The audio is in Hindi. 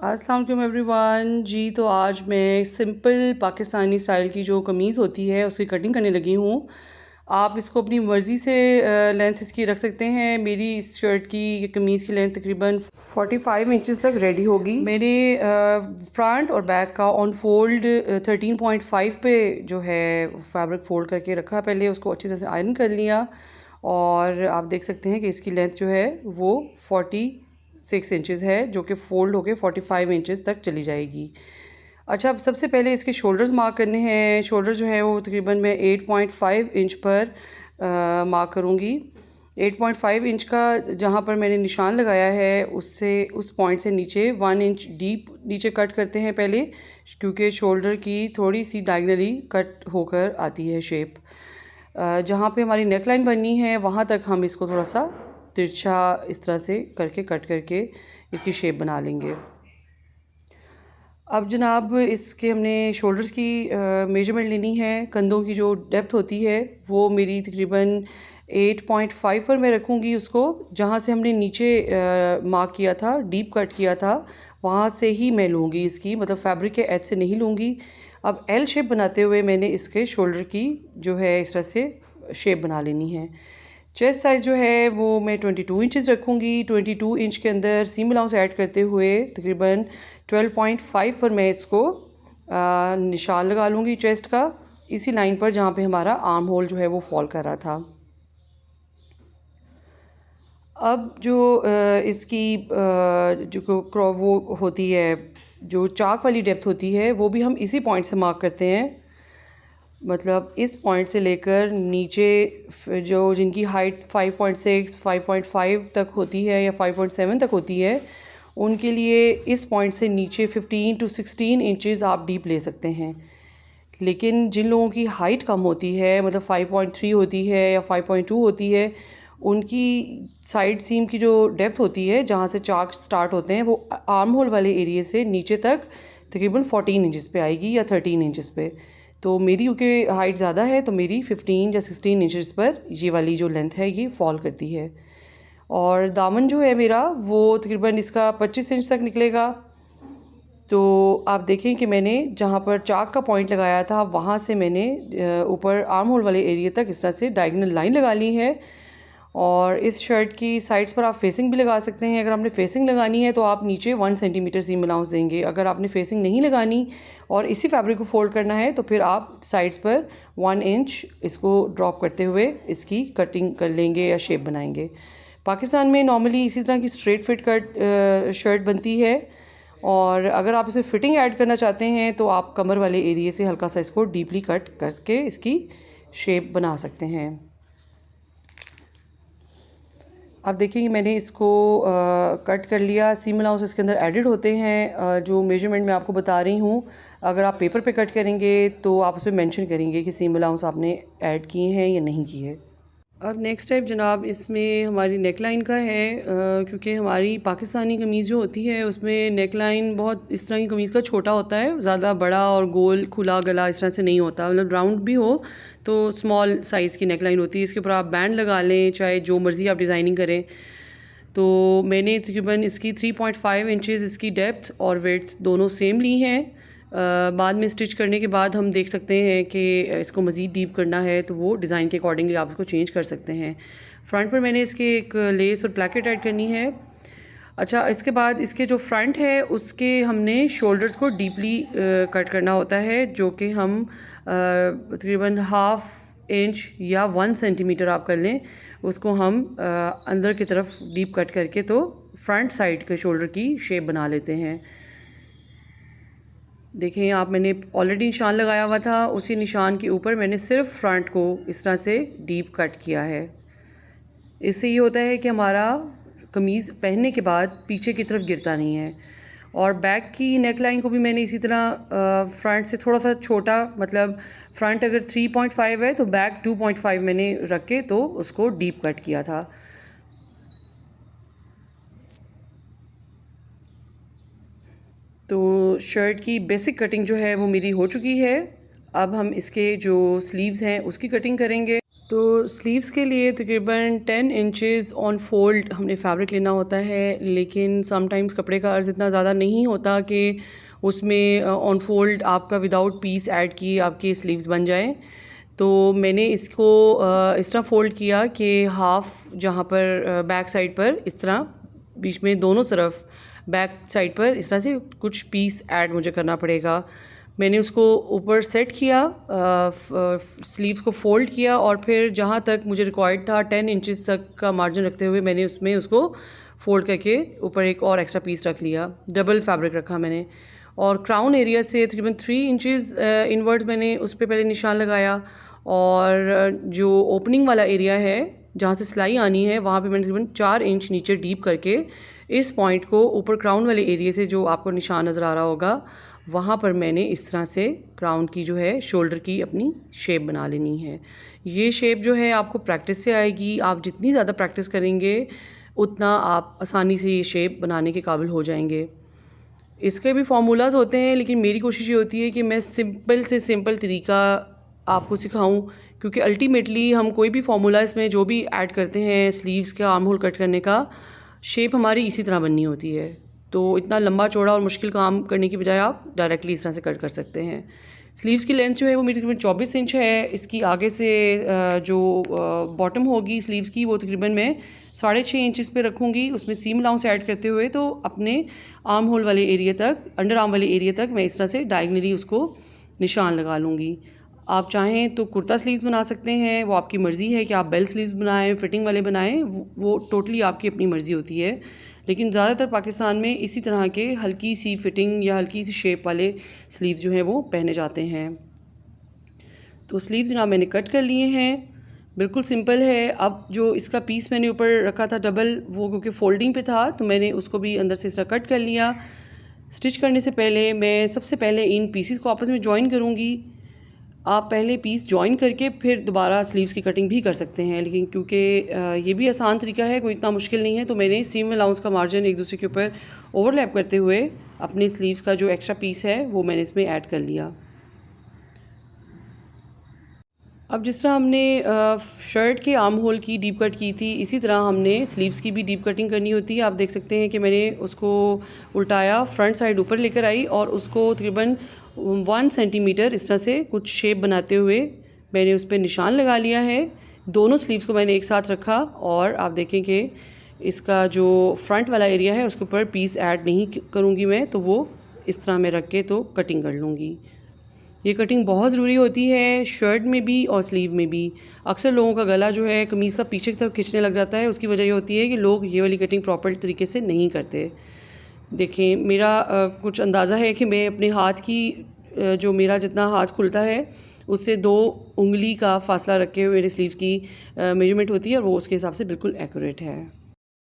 अस्सलाम वालेकुम एवरीवन जी। तो आज मैं सिंपल पाकिस्तानी स्टाइल की जो कमीज़ होती है उसकी कटिंग करने लगी हूँ। आप इसको अपनी मर्ज़ी से लेंथ इसकी रख सकते हैं। मेरी इस शर्ट की कमीज़ की लेंथ तकरीबन 45 इंचेस तक रेडी होगी। मेरे फ्रंट और बैक का ऑन फोल्ड 13.5 पे जो है फैब्रिक फ़ोल्ड करके रखा, पहले उसको अच्छी तरह से आयरन कर लिया और आप देख सकते हैं कि इसकी लेंथ जो है वो 46 इंचेस है, जो कि फ़ोल्ड होके 45 इंचेस तक चली जाएगी। अच्छा, अब सबसे पहले इसके शोल्डर्स मार्क करने हैं। शोल्डर जो है वो तकरीबन मैं 8.5 इंच पर मार्क करूँगी। 8.5 इंच का जहाँ पर मैंने निशान लगाया है उससे उस पॉइंट से नीचे 1 इंच डीप नीचे कट करते हैं पहले, क्योंकि शोल्डर की थोड़ी सी डायगनली कट होकर आती है शेप। जहाँ पे हमारी नेक लाइन बननी है वहाँ तक हम इसको थोड़ा सा तिरछा इस तरह से करके कट करके इसकी शेप बना लेंगे। अब जनाब इसके हमने शोल्डर्स की मेजरमेंट लेनी है। कंधों की जो डेप्थ होती है वो मेरी तकरीबन 8.5 पर मैं रखूँगी उसको। जहाँ से हमने नीचे मार्क किया था, डीप कट किया था, वहाँ से ही मैं लूँगी इसकी, मतलब फैब्रिक के एज से नहीं लूँगी। अब एल शेप बनाते हुए मैंने इसके शोल्डर की जो है इस तरह से शेप बना लेनी है। चेस्ट साइज़ जो है वो मैं 22 इंचेस रखूँगी। 22 इंच के अंदर सीम अलाउंस ऐड करते हुए तकरीबन 12.5 पर मैं इसको निशान लगा लूँगी चेस्ट का, इसी लाइन पर जहाँ पे हमारा आर्म होल जो है वो फॉल कर रहा था। अब जो इसकी जो वो होती है, जो चाक वाली डेप्थ होती है, वो भी हम इसी पॉइंट से मार्क करते हैं। मतलब इस पॉइंट से लेकर नीचे जो जिनकी हाइट 5.6, 5.5 तक होती है या 5.7 तक होती है, उनके लिए इस पॉइंट से नीचे 15 to 16 इंचेस आप डीप ले सकते हैं। लेकिन जिन लोगों की हाइट कम होती है, मतलब 5.3 होती है या 5.2 होती है, उनकी साइड सीम की जो डेप्थ होती है, जहाँ से चाक स्टार्ट होते हैं, वो आर्म होल वाले एरिए से नीचे तक तकरीबन 14 इंचेस पे आएगी या 13 इंचेस पे। तो मेरी क्योंकि हाइट ज़्यादा है तो मेरी 15 या 16 इंचेस पर ये वाली जो लेंथ है ये फॉल करती है। और दामन जो है मेरा वो तकरीबन इसका 25 इंच तक निकलेगा। तो आप देखें कि मैंने जहाँ पर चाक का पॉइंट लगाया था वहाँ से मैंने ऊपर आर्म होल वाले एरिया तक इस तरह से डायगोनल लाइन लगा ली है। और इस शर्ट की साइड्स पर आप फेसिंग भी लगा सकते हैं। अगर आपने फेसिंग लगानी है तो आप नीचे 1 सेंटीमीटर सीम अलाउंस देंगे। अगर आपने फेसिंग नहीं लगानी और इसी फैब्रिक को फोल्ड करना है तो फिर आप साइड्स पर 1 इंच इसको ड्रॉप करते हुए इसकी कटिंग कर लेंगे या शेप बनाएंगे। पाकिस्तान में नॉर्मली इसी तरह की स्ट्रेट फिट कट शर्ट बनती है, और अगर आप इसे फिटिंग ऐड करना चाहते हैं तो आप कमर वाले एरिए से हल्का सा इसको डीपली कट करके इसकी शेप बना सकते हैं। अब देखिए मैंने इसको कट कर लिया। सीम अलाउंस इसके अंदर एडिड होते हैं, जो मेजरमेंट मैं आपको बता रही हूँ। अगर आप पेपर पे कट करेंगे तो आप उसमें मेंशन करेंगे कि सीम अलाउंस आपने ऐड किए हैं या नहीं किए हैं। अब नेक्स्ट टाइप जनाब इसमें हमारी नेक लाइन का है, क्योंकि हमारी पाकिस्तानी कमीज़ जो होती है उसमें नेक लाइन बहुत इस तरह की कमीज़ का छोटा होता है, ज़्यादा बड़ा और गोल खुला गला इस तरह से नहीं होता। मतलब राउंड भी हो तो स्मॉल साइज़ की नेक लाइन होती है। इसके ऊपर आप बैंड लगा लें, चाहे जो मर्ज़ी आप डिज़ाइनिंग करें। तो मैंने तकरीबन इसकी 3.5 इंचेस इसकी डेप्थ और वेड्थ दोनों सेम ली हैं। बाद में स्टिच करने के बाद हम देख सकते हैं कि इसको मज़ीद डीप करना है तो वो डिज़ाइन के अकॉर्डिंगली आप इसको चेंज कर सकते हैं। फ्रंट पर मैंने इसके एक लेस और प्लैकेट ऐड करनी है। अच्छा, इसके बाद इसके जो फ्रंट है उसके हमने शोल्डर्स को डीपली कट करना होता है, जो कि हम तकरीबन हाफ इंच या 1 सेंटीमीटर आप कर लें, उसको हम अंदर की तरफ डीप कट करके तो फ्रंट साइड के शोल्डर की शेप बना लेते हैं। देखें आप, मैंने ऑलरेडी निशान लगाया हुआ था, उसी निशान के ऊपर मैंने सिर्फ फ्रंट को इस तरह से डीप कट किया है। इससे ये होता है कि हमारा कमीज़ पहनने के बाद पीछे की तरफ गिरता नहीं है। और बैक की नेक लाइन को भी मैंने इसी तरह फ्रंट से थोड़ा सा छोटा, मतलब फ्रंट अगर 3.5 है तो बैक 2.5 मैंने रख के तो उसको डीप कट किया था। तो शर्ट की बेसिक कटिंग जो है वो मेरी हो चुकी है। अब हम इसके जो स्लीव्स हैं उसकी कटिंग करेंगे। तो स्लीव्स के लिए तकरीबन 10 इंचेस ऑन फोल्ड हमने फैब्रिक लेना होता है, लेकिन समटाइम्स कपड़े का अर्ज़ इतना ज़्यादा नहीं होता कि उसमें ऑन फोल्ड आपका विदाउट पीस ऐड किए आपके स्लीव्स बन जाएं। तो मैंने इसको इस तरह फ़ोल्ड किया कि हाफ़ जहाँ पर बैक साइड पर इस तरह बीच में दोनों तरफ बैक साइड पर इस तरह से कुछ पीस ऐड मुझे करना पड़ेगा। मैंने उसको ऊपर सेट किया, स्लीव्स को फ़ोल्ड किया और फिर जहाँ तक मुझे रिक्वायर्ड था 10 इंचेस तक का मार्जिन रखते हुए मैंने उसमें उसको फ़ोल्ड करके ऊपर एक और एक्स्ट्रा पीस रख लिया। डबल फैब्रिक रखा मैंने और क्राउन एरिया से तकरीबन 3 इंचेस इनवर्ड्स मैंने उस पर पहले निशान लगाया और जो ओपनिंग वाला एरिया है जहाँ से सिलाई आनी है वहाँ पे मैंने तकरीबन 4 इंच नीचे डीप करके इस पॉइंट को ऊपर क्राउन वाले एरिया से जो आपको निशान नज़र आ रहा होगा वहाँ पर मैंने इस तरह से क्राउन की जो है शोल्डर की अपनी शेप बना लेनी है। ये शेप जो है आपको प्रैक्टिस से आएगी, आप जितनी ज़्यादा प्रैक्टिस करेंगे उतना आप आसानी से ये शेप बनाने के काबिल हो जाएंगे। इसके भी फार्मूलाज होते हैं, लेकिन मेरी कोशिश ये होती है कि मैं सिंपल से सिंपल तरीका आपको सिखाऊं, क्योंकि अल्टीमेटली हम कोई भी फार्मूला इसमें जो भी ऐड करते हैं स्लीव्स का आर्म होल कट करने का, शेप हमारी इसी तरह बननी होती है। तो इतना लंबा चौड़ा और मुश्किल काम करने की बजाय आप डायरेक्टली इस तरह से कट कर सकते हैं। स्लीव्स की लेंथ जो है वो मेरी तकरीबन 24 इंच है। इसकी आगे से जो बॉटम होगी स्लीव्स की वो तकरीबन मैं 6.5 इंचेस पे रखूँगी, उसमें सीम अलाउंस ऐड करते हुए। तो अपने आर्म होल वाले एरिया तक, अंडर आर्म वाले एरिया तक मैं इस तरह से डायगनली उसको निशान लगा लूँगी। आप चाहें तो कुर्ता स्लीव्स बना सकते हैं, वो आपकी मर्ज़ी है कि आप बेल स्लीव्स बनाएं, फिटिंग वाले बनाएं, वो टोटली आपकी अपनी मर्ज़ी होती है। लेकिन ज़्यादातर पाकिस्तान में इसी तरह के हल्की सी फिटिंग या हल्की सी शेप वाले स्लीव्स जो हैं वो पहने जाते हैं। तो स्लीव्स जनाब मैंने कट कर लिए हैं, बिल्कुल सिंपल है। अब जो इसका पीस मैंने ऊपर रखा था डबल, वो क्योंकि फोल्डिंग पे था तो मैंने उसको भी अंदर से इस तरह कट कर लिया। स्टिच करने से पहले मैं सबसे पहले इन पीसेस को आपस में जॉइन करूँगी। आप पहले पीस जॉइन करके फिर दोबारा स्लीव्स की कटिंग भी कर सकते हैं, लेकिन क्योंकि ये भी आसान तरीका है, कोई इतना मुश्किल नहीं है, तो मैंने सीम अलाउंस का मार्जिन एक दूसरे के ऊपर ओवरलैप करते हुए अपने स्लीव्स का जो एक्स्ट्रा पीस है वो मैंने इसमें ऐड कर लिया। अब जिस तरह हमने शर्ट के आर्म होल की डीप कट की थी, इसी तरह हमने स्लीव्स की भी डीप कटिंग करनी होती है। आप देख सकते हैं कि मैंने उसको उल्टाया, फ्रंट साइड ऊपर लेकर आई और उसको तकरीबन 1 सेंटीमीटर इस तरह से कुछ शेप बनाते हुए मैंने उस पर निशान लगा लिया है। दोनों स्लीव्स को मैंने एक साथ रखा और आप देखें कि इसका जो फ्रंट वाला एरिया है उसके ऊपर पीस ऐड नहीं करूँगी मैं, तो वो इस तरह मैं रख के तो कटिंग कर लूँगी। ये कटिंग बहुत ज़रूरी होती है शर्ट में भी और स्लीव में भी। अक्सर लोगों का गला जो है कमीज़ का पीछे की तरफ खींचने लग जाता है, उसकी वजह ये होती है कि लोग ये वाली कटिंग प्रॉपर तरीके से नहीं करते। देखें, मेरा कुछ अंदाज़ा है कि मैं अपने हाथ की जो मेरा जितना हाथ खुलता है उससे 2 उंगली का फासला रख के मेरे स्लीव्स की मेजरमेंट होती है और वो उसके हिसाब से बिल्कुल एक्यूरेट है।